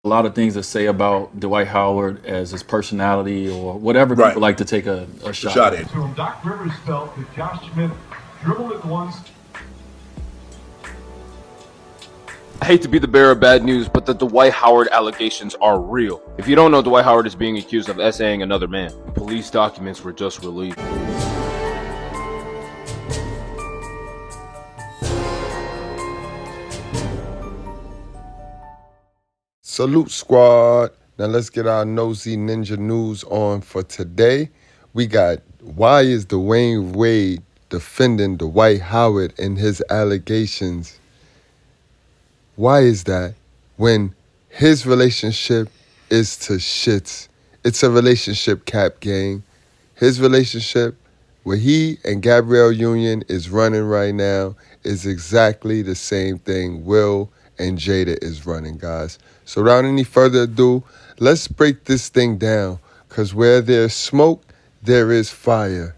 A lot of things to say about Dwight Howard as his personality or whatever people like to take a shot at. So Doc Rivers felt that Josh Smith dribbled it once. I hate to be the bearer of bad news, but the Dwight Howard allegations are real. If you don't know, Dwight Howard is being accused of essaying another man. Police documents were just released. Salute, squad. Now let's get our nosy ninja news on for today. We got, why is Dwayne Wade defending Dwight Howard and his allegations? Why is that when his relationship is to shits? It's a relationship, cap gang. His relationship, where he and Gabrielle Union is running right now, is exactly the same thing Will and Jada is running, guys. So without any further ado, let's break this thing down, because where there's smoke, there is fire.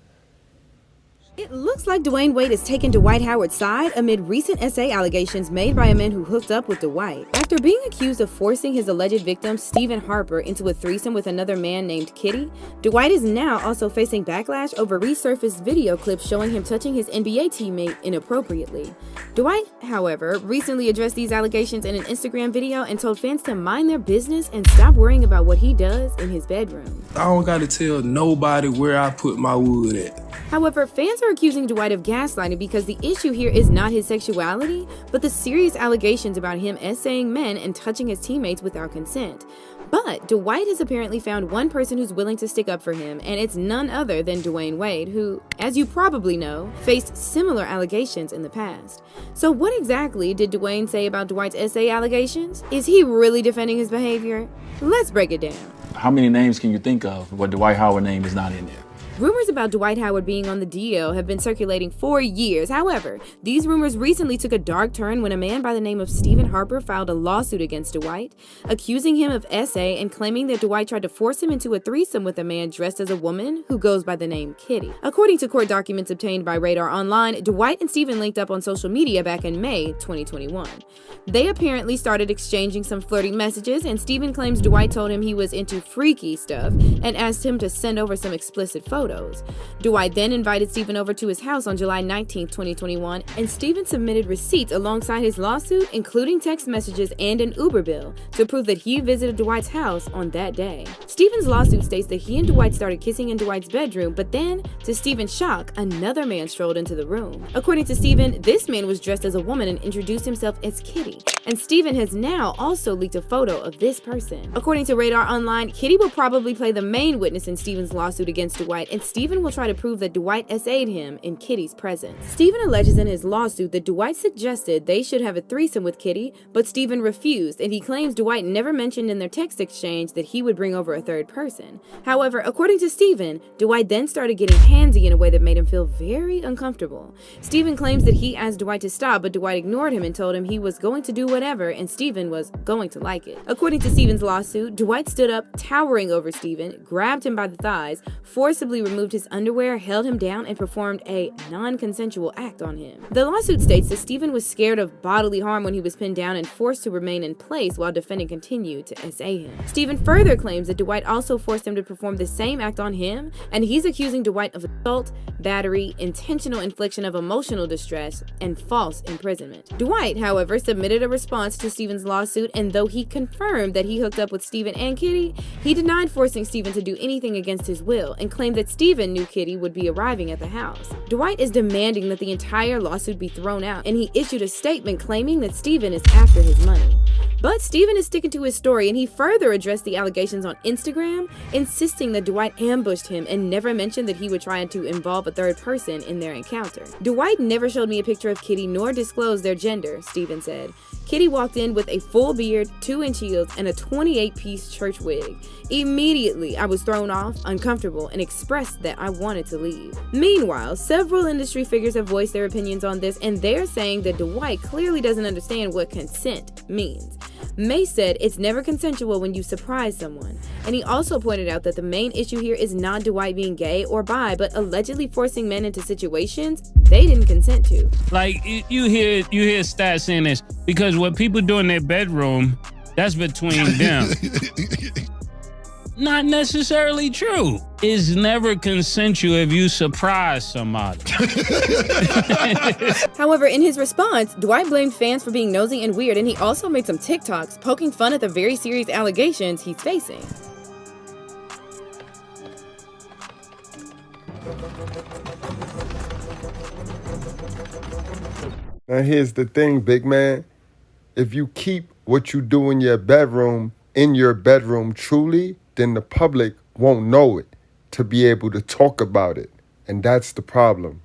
It looks like Dwayne Wade is taking Dwight Howard's side amid recent SA allegations made by a man who hooked up with Dwight. After being accused of forcing his alleged victim, Stephen Harper, into a threesome with another man named Kitty, Dwight is now also facing backlash over resurfaced video clips showing him touching his NBA teammate inappropriately. Dwight, however, recently addressed these allegations in an Instagram video and told fans to mind their business and stop worrying about what he does in his bedroom. I don't gotta tell nobody where I put my wood at. However, fans are accusing Dwight of gaslighting because the issue here is not his sexuality, but the serious allegations about him essaying men and touching his teammates without consent. But Dwight has apparently found one person who's willing to stick up for him, and it's none other than Dwayne Wade, who, as you probably know, faced similar allegations in the past. So what exactly did Dwayne say about Dwight's essay allegations? Is he really defending his behavior? Let's break it down. How many names can you think of where Dwight Howard name is not in there? Rumors about Dwight Howard being on the DL have been circulating for years. However, these rumors recently took a dark turn when a man by the name of Stephen Harper filed a lawsuit against Dwight, accusing him of SA and claiming that Dwight tried to force him into a threesome with a man dressed as a woman who goes by the name Kitty. According to court documents obtained by Radar Online, Dwight and Stephen linked up on social media back in May 2021. They apparently started exchanging some flirty messages, and Stephen claims Dwight told him he was into freaky stuff and asked him to send over some explicit photos. Dwight then invited Stephen over to his house on July 19, 2021, and Stephen submitted receipts alongside his lawsuit, including text messages and an Uber bill, to prove that he visited Dwight's house on that day. Stephen's lawsuit states that he and Dwight started kissing in Dwight's bedroom, but then, to Stephen's shock, another man strolled into the room. According to Stephen, this man was dressed as a woman and introduced himself as Kitty, and Stephen has now also leaked a photo of this person. According to Radar Online, Kitty will probably play the main witness in Stephen's lawsuit against Dwight, and Stephen will try to prove that Dwight SA'd him in Kitty's presence. Stephen alleges in his lawsuit that Dwight suggested they should have a threesome with Kitty, but Stephen refused, and he claims Dwight never mentioned in their text exchange that he would bring over a third person. However, according to Stephen, Dwight then started getting handsy in a way that made him feel very uncomfortable. Stephen claims that he asked Dwight to stop, but Dwight ignored him and told him he was going to do whatever, and Stephen was going to like it. According to Stephen's lawsuit, Dwight stood up, towering over Stephen, grabbed him by the thighs, forcibly removed his underwear, held him down, and performed a non-consensual act on him. The lawsuit states that Stephen was scared of bodily harm when he was pinned down and forced to remain in place while defendant continued to SA him. Stephen further claims that Dwight also forced him to perform the same act on him, and he's accusing Dwight of assault, battery, intentional infliction of emotional distress, and false imprisonment. Dwight, however, submitted a response to Stephen's lawsuit, and though he confirmed that he hooked up with Stephen and Kitty, he denied forcing Stephen to do anything against his will, and claimed that Stephen knew Kitty would be arriving at the house. Dwight is demanding that the entire lawsuit be thrown out, and he issued a statement claiming that Stephen is after his money. But Stephen is sticking to his story, and he further addressed the allegations on Instagram, insisting that Dwight ambushed him and never mentioned that he would try to involve a third person in their encounter. Dwight never showed me a picture of Kitty nor disclosed their gender, Stephen said. Kitty walked in with a full beard, 2-inch heels, and a 28-piece church wig. Immediately, I was thrown off, uncomfortable, and expressed that I wanted to leave. Meanwhile, several industry figures have voiced their opinions on this, and they're saying that Dwight clearly doesn't understand what consent means. May said it's never consensual when you surprise someone, and he also pointed out that the main issue here is not Dwight being gay or bi, but allegedly forcing men into situations they didn't consent to. Like, you hear stats saying this, because what people do in their bedroom, That's between them. Not necessarily true. It's never consensual if you surprise somebody. However, in his response, Dwight blamed fans for being nosy and weird, and he also made some TikToks poking fun at the very serious allegations he's facing. Now here's the thing, big man. If you keep what you do in your bedroom truly, then the public won't know it to be able to talk about it. And that's the problem.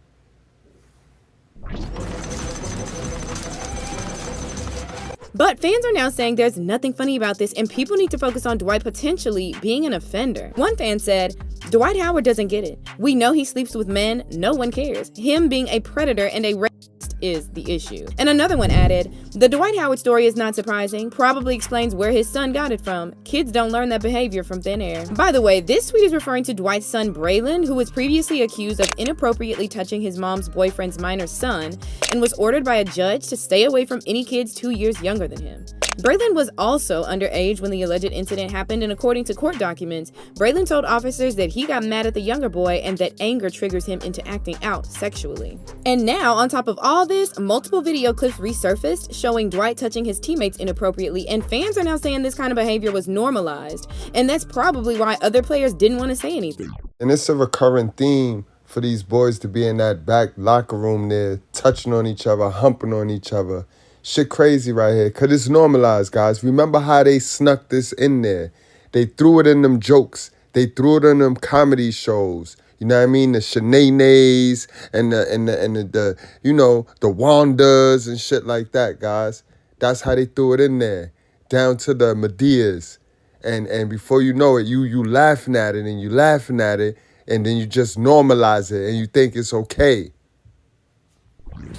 But fans are now saying there's nothing funny about this and people need to focus on Dwight potentially being an offender. One fan said, Dwight Howard doesn't get it. We know he sleeps with men, no one cares. Him being a predator and a rapist is the issue. And another one added, the Dwight Howard story is not surprising, probably explains where his son got it from. Kids don't learn that behavior from thin air. By the way, this tweet is referring to Dwight's son Braylon, who was previously accused of inappropriately touching his mom's boyfriend's minor son and was ordered by a judge to stay away from any kids 2 years younger than him. Braylon was also underage when the alleged incident happened, and according to court documents, Braylon told officers that he got mad at the younger boy and that anger triggers him into acting out sexually. And now, on top of all this, multiple video clips resurfaced showing Dwight touching his teammates inappropriately, and fans are now saying this kind of behavior was normalized, and that's probably why other players didn't want to say anything. And it's a recurring theme for these boys to be in that back locker room there, touching on each other, humping on each other. Shit crazy right here, because it's normalized, guys. Remember how they snuck this in there. They threw it in them jokes. They threw it in them comedy shows. You know what I mean? The Shanays and the you know, the Wandas and shit like that, guys. That's how they threw it in there. Down to the Medeas. And before you know it, you laughing at it and you laughing at it, and then you just normalize it and you think it's okay.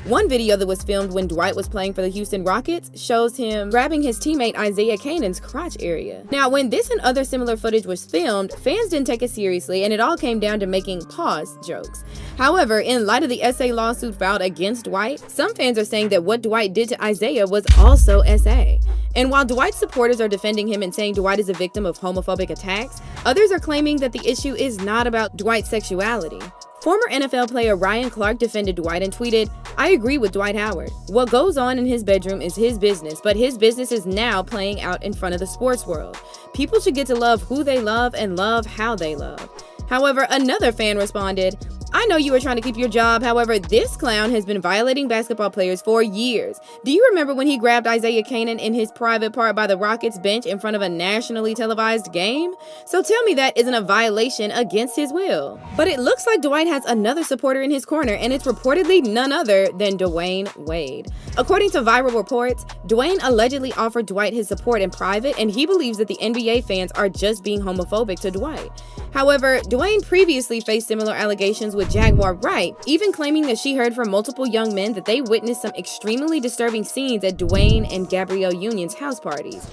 One video that was filmed when Dwight was playing for the Houston Rockets shows him grabbing his teammate Isaiah Canaan's crotch area. Now, when this and other similar footage was filmed, fans didn't take it seriously, and it all came down to making pause jokes. However, in light of the SA lawsuit filed against Dwight, some fans are saying that what Dwight did to Isaiah was also SA. And while Dwight's supporters are defending him and saying Dwight is a victim of homophobic attacks, others are claiming that the issue is not about Dwight's sexuality. Former NFL player Ryan Clark defended Dwight and tweeted, I agree with Dwight Howard. What goes on in his bedroom is his business, but his business is now playing out in front of the sports world. People should get to love who they love and love how they love. However, another fan responded, I know you were trying to keep your job, however, this clown has been violating basketball players for years. Do you remember when he grabbed Isaiah Canaan in his private part by the Rockets bench in front of a nationally televised game? So tell me that isn't a violation against his will. But it looks like Dwight has another supporter in his corner, and it's reportedly none other than Dwayne Wade. According to viral reports, Dwayne allegedly offered Dwight his support in private, and he believes that the NBA fans are just being homophobic to Dwight. However, Dwayne previously faced similar allegations with Jaguar Wright, even claiming that she heard from multiple young men that they witnessed some extremely disturbing scenes at Dwayne and Gabrielle Union's house parties.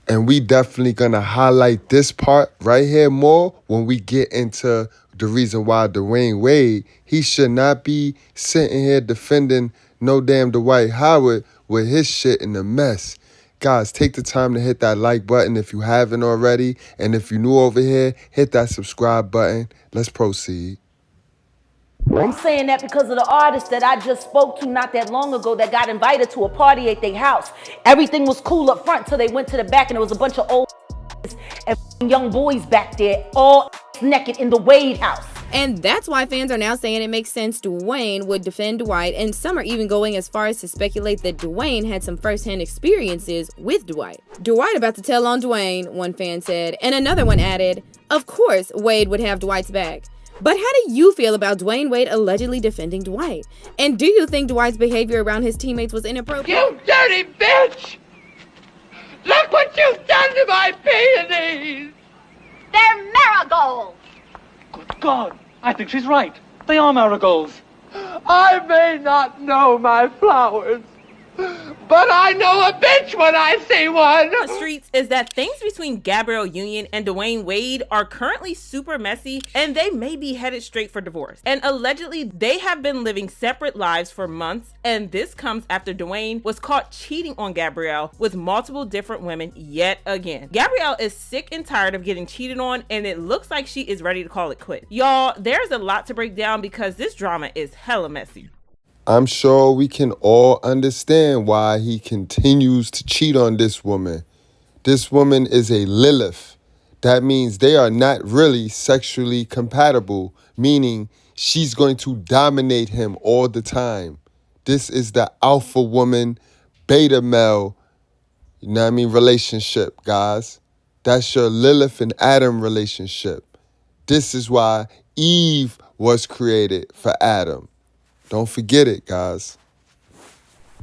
And we definitely gonna highlight this part right here more when we get into the reason why Dwayne Wade, he should not be sitting here defending no damn Dwight Howard with his shit in a mess. Guys, take the time to hit that like button if you haven't already. And if you're new over here, hit that subscribe button. Let's proceed. I'm saying that because of the artist that I just spoke to not that long ago that got invited to a party at their house. Everything was cool up front till they went to the back and there was a bunch of old and young boys back there all naked in the Wade house. And that's why fans are now saying it makes sense Dwayne would defend Dwight, and some are even going as far as to speculate that Dwayne had some first-hand experiences with Dwight. Dwight about to tell on Dwayne, one fan said, and another one added, of course Wade would have Dwight's back. But how do you feel about Dwayne Wade allegedly defending Dwight? And do you think Dwight's behavior around his teammates was inappropriate? You dirty bitch! Look what you've done to my peonies! They're marigolds! Good God, I think she's right. They are marigolds. I may not know my flowers, But I know a bitch when I see one. The streets is that things between Gabrielle Union and Dwayne Wade are currently super messy, and they may be headed straight for divorce. And allegedly, they have been living separate lives for months, and this comes after Dwayne was caught cheating on Gabrielle with multiple different women yet again. Gabrielle is sick and tired of getting cheated on, and it looks like she is ready to call it quits. Y'all, there's a lot to break down because this drama is hella messy. I'm sure we can all understand why he continues to cheat on this woman. This woman is a Lilith. That means they are not really sexually compatible, meaning she's going to dominate him all the time. This is the alpha woman, beta male, relationship, guys. That's your Lilith and Adam relationship. This is why Eve was created for Adam. Don't forget it, guys.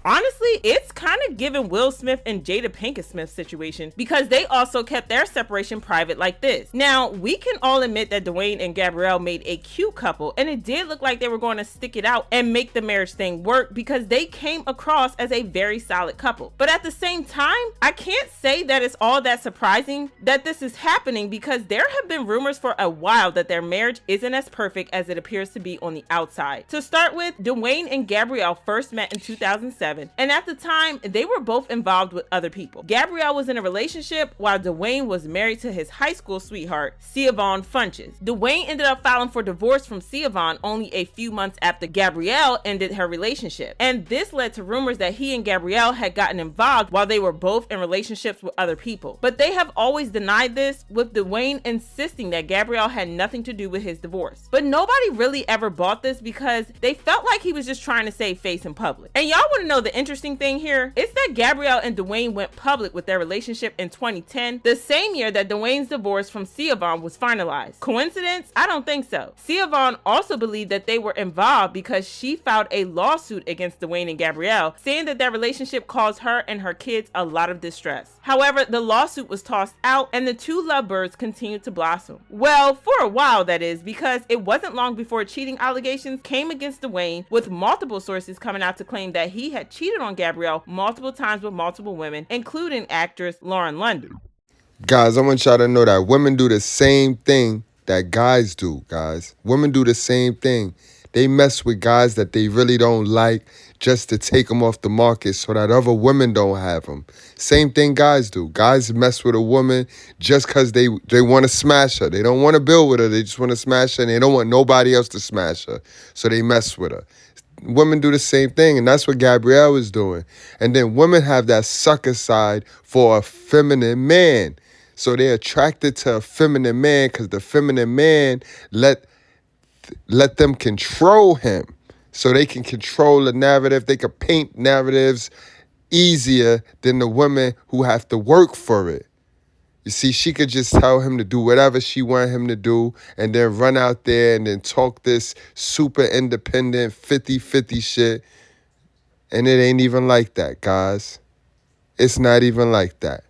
Honestly, it's kind of giving Will Smith and Jada Pinkett Smith situation because they also kept their separation private like this. Now, we can all admit that Dwayne and Gabrielle made a cute couple, and it did look like they were going to stick it out and make the marriage thing work because they came across as a very solid couple. But at the same time, I can't say that it's all that surprising that this is happening because there have been rumors for a while that their marriage isn't as perfect as it appears to be on the outside. To start with, Dwayne and Gabrielle first met in 2007. And at the time, they were both involved with other people. Gabrielle was in a relationship while Dwayne was married to his high school sweetheart, Siobhan Funches. Dwayne ended up filing for divorce from Siobhan only a few months after Gabrielle ended her relationship. And this led to rumors that he and Gabrielle had gotten involved while they were both in relationships with other people. But they have always denied this, with Dwayne insisting that Gabrielle had nothing to do with his divorce. But nobody really ever bought this because they felt like he was just trying to save face in public. And y'all want to know the interesting thing here? It's that Gabrielle and Dwayne went public with their relationship in 2010, the same year that Dwayne's divorce from Siobhan was finalized. Coincidence? I don't think so. Siobhan also believed that they were involved because she filed a lawsuit against Dwayne and Gabrielle, saying that their relationship caused her and her kids a lot of distress. However, the lawsuit was tossed out and the two lovebirds continued to blossom. Well, for a while that is, because it wasn't long before cheating allegations came against Dwayne, with multiple sources coming out to claim that he had cheated on Gabrielle multiple times with multiple women, including actress Lauren London. Guys, I want y'all to know that women do the same thing that guys do, guys. Women do the same thing. They mess with guys that they really don't like just to take them off the market so that other women don't have them. Same thing guys do. Guys mess with a woman just because they want to smash her. They don't want to build with her. They just want to smash her, and they don't want nobody else to smash her. So they mess with her. Women do the same thing, and that's what Gabrielle is doing. And then women have that sucker side for a feminine man. So they're attracted to a feminine man because the feminine man let them control him. So they can control the narrative. They can paint narratives easier than the women who have to work for it. You see, she could just tell him to do whatever she wanted him to do and then run out there and then talk this super independent 50-50 shit. And it ain't even like that, guys. It's not even like that.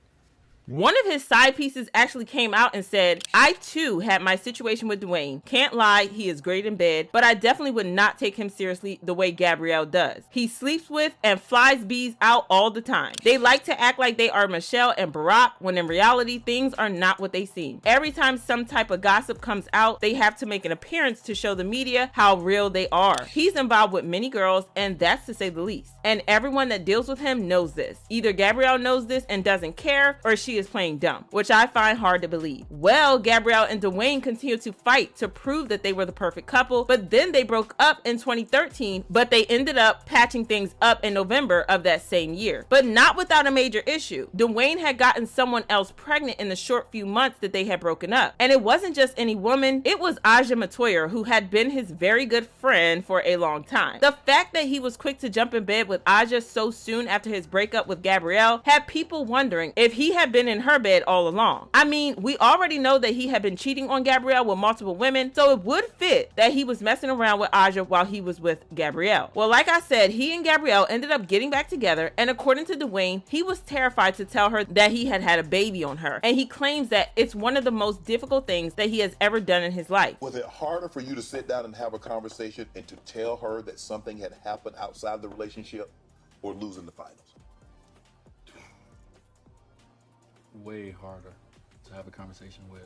One of his side pieces actually came out and said, "I too had my situation with Dwayne. Can't lie, he is great in bed, but I definitely would not take him seriously the way Gabrielle does. He sleeps with and flies bees out all the time. They like to act like they are Michelle and Barack when in reality things are not what they seem. Every time some type of gossip comes out, they have to make an appearance to show the media how real they are. He's involved with many girls, and that's to say the least. And everyone that deals with him knows this. Either Gabrielle knows this and doesn't care, or she is playing dumb," which I find hard to believe. Well, Gabrielle and Dwayne continued to fight to prove that they were the perfect couple, but then they broke up in 2013, but they ended up patching things up in November of that same year. But not without a major issue. Dwayne had gotten someone else pregnant in the short few months that they had broken up. And it wasn't just any woman, it was Aja Matoyer, who had been his very good friend for a long time. The fact that he was quick to jump in bed with Aja so soon after his breakup with Gabrielle had people wondering if he had been in her bed all along. I mean, we already know that he had been cheating on Gabrielle with multiple women, so it would fit that he was messing around with Aja while he was with Gabrielle. Well, like I said, he and Gabrielle ended up getting back together, and according to Dwayne, he was terrified to tell her that he had had a baby on her, and he claims that it's one of the most difficult things that he has ever done in his life. Was it harder for you to sit down and have a conversation and to tell her that something had happened outside the relationship? or losing the finals? Way harder to have a conversation with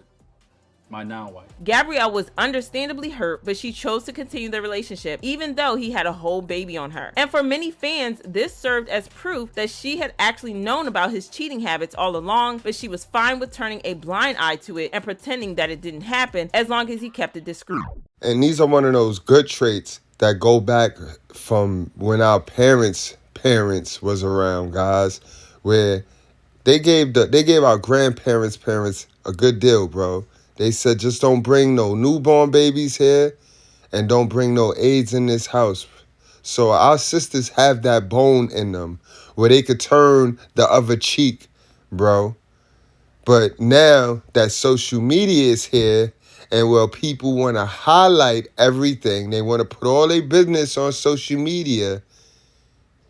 my now wife. Gabrielle was understandably hurt, but she chose to continue the relationship even though he had a whole baby on her. And for many fans, this served as proof that she had actually known about his cheating habits all along, but she was fine with turning a blind eye to it and pretending that it didn't happen as long as he kept it discreet. And these are one of those good traits that go back from when our parents was around, guys, where they gave our parents a good deal, bro. They said, just don't bring no newborn babies here and don't bring no AIDS in this house. So our sisters have that bone in them where they could turn the other cheek, bro. But now that social media is here and where people want to highlight everything, they want to put all their business on social media,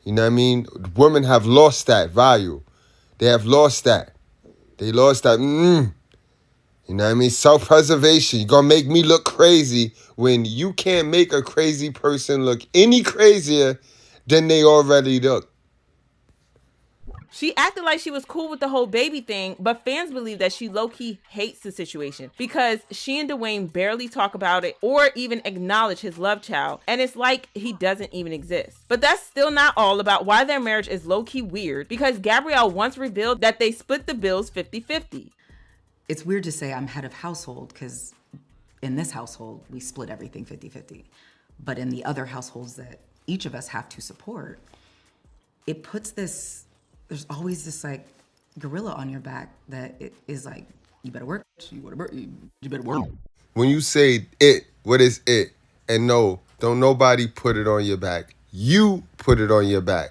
you know what I mean? Women have lost that value. They have lost that. They lost that. You know what I mean? Self-preservation. You're going to make me look crazy when you can't make a crazy person look any crazier than they already look. She acted like she was cool with the whole baby thing, but fans believe that she low-key hates the situation because she and Dwayne barely talk about it or even acknowledge his love child, and it's like he doesn't even exist. But that's still not all about why their marriage is low-key weird, because Gabrielle once revealed that they split the bills 50-50. It's weird to say I'm head of household because in this household, we split everything 50-50. But in the other households that each of us have to support, it puts this, there's always this like gorilla on your back that it is like, you better work, you better work. When you say it, what is it? And no, don't nobody put it on your back. You put it on your back.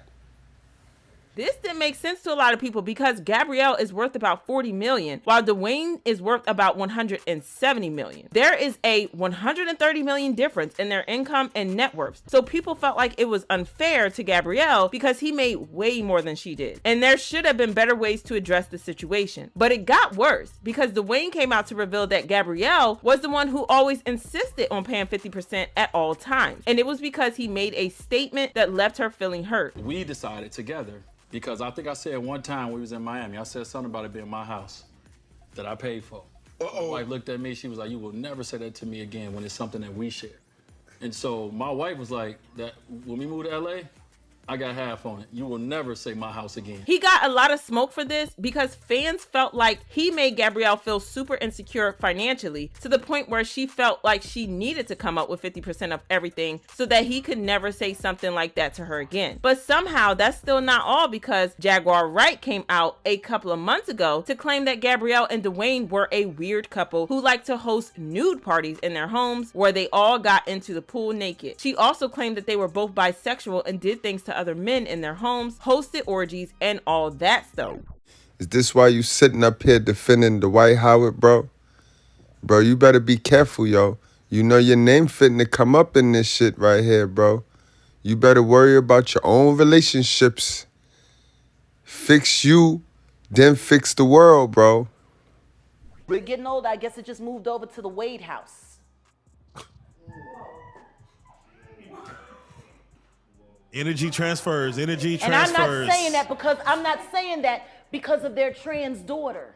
This didn't make sense to a lot of people because Gabrielle is worth about $40 million, while Dwayne is worth about $170 million. There is a $130 million difference in their income and net worths. So people felt like it was unfair to Gabrielle because he made way more than she did. And there should have been better ways to address the situation. But it got worse because Dwayne came out to reveal that Gabrielle was the one who always insisted on paying 50% at all times. And it was because he made a statement that left her feeling hurt. We decided together, because I think I said one time when we was in Miami, I said something about it being my house that I paid for. My wife looked at me, she was like, you will never say that to me again when it's something that we share. And so my wife was like, that when we moved to LA, I got half on it. You will never say my house again. He got a lot of smoke for this because fans felt like he made Gabrielle feel super insecure financially to the point where she felt like she needed to come up with 50% of everything so that he could never say something like that to her again. But somehow that's still not all because Jaguar Wright came out a couple of months ago to claim that Gabrielle and Dwayne were a weird couple who liked to host nude parties in their homes where they all got into the pool naked. She also claimed that they were both bisexual and did things to other men in their homes, hosted orgies, and all that stuff. Is this why you sitting up here defending Dwight Howard, bro? Bro, you better be careful, yo. You know your name fitting to come up in this shit right here, bro. You better worry about your own relationships. Fix you, then fix the world, bro. We're getting older. I guess it just moved over to the Wade house. Energy transfers. And I'm not saying that because of their trans daughter.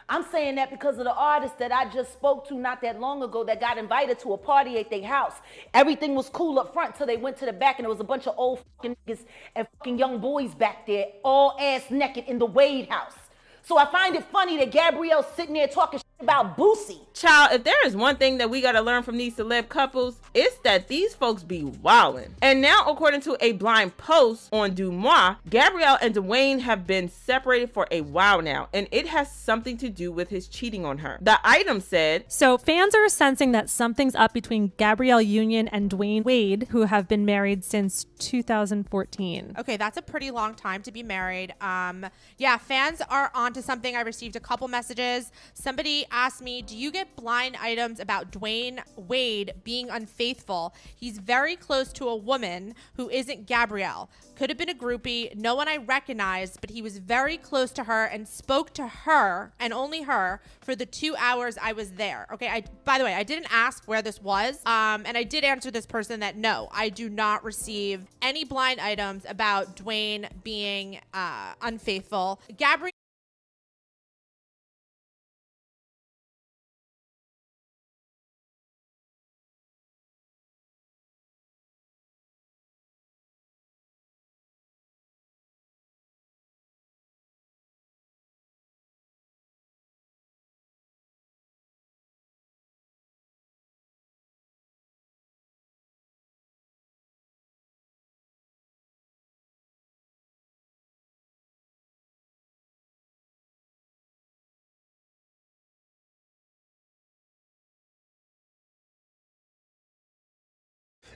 I'm saying that because of the artist that I just spoke to not that long ago that got invited to a party at their house. Everything was cool up front till they went to the back and there was a bunch of old fucking niggas and fucking young boys back there, all ass naked in the Wade house. So I find it funny that Gabrielle's sitting there talking shit about Boosie. Child, if there is one thing that we gotta learn from these celeb couples, it's that these folks be wildin'. And now, according to a blind post on Dumois, Gabrielle and Dwayne have been separated for a while now, and it has something to do with his cheating on her. The item said, so fans are sensing that something's up between Gabrielle Union and Dwayne Wade, who have been married since 2014. Okay, that's a pretty long time to be married. Yeah, fans are onto something. I received a couple messages. Somebody asked me, do you get blind items about Dwayne Wade being unfaithful. He's very close to a woman who isn't Gabrielle. Could have been a groupie, no one I recognized, but he was very close to her and spoke to her and only her for the 2 hours I was there. Okay, by the way, I didn't ask where this was, and I did answer this person that no, I do not receive any blind items about Dwayne being unfaithful. Gabrielle.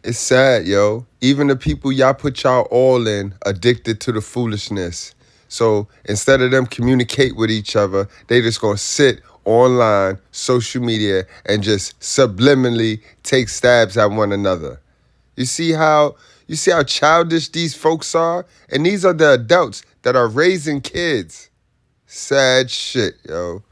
It's sad, yo. Even the people y'all put y'all all in addicted to the foolishness. So instead of them communicate with each other, they just gonna sit online, social media, and just subliminally take stabs at one another. You see how childish these folks are? And these are the adults that are raising kids. Sad shit, yo.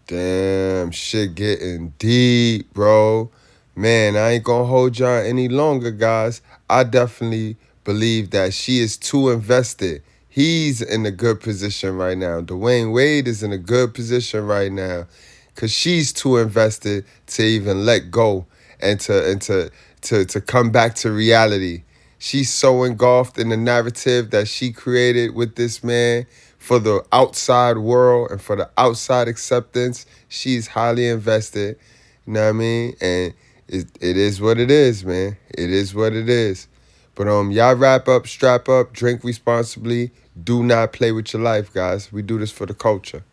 Damn, shit getting deep, bro. Man, I ain't gonna hold y'all any longer, guys. I definitely believe that she is too invested. He's in a good position right now. Dwayne Wade is in a good position right now. Cause she's too invested to even let go and to come back to reality. She's so engulfed in the narrative that she created with this man for the outside world and for the outside acceptance. She's highly invested. You know what I mean? And it is what it is, man. It is what it is. But y'all wrap up, strap up, drink responsibly. Do not play with your life, guys. We do this for the culture.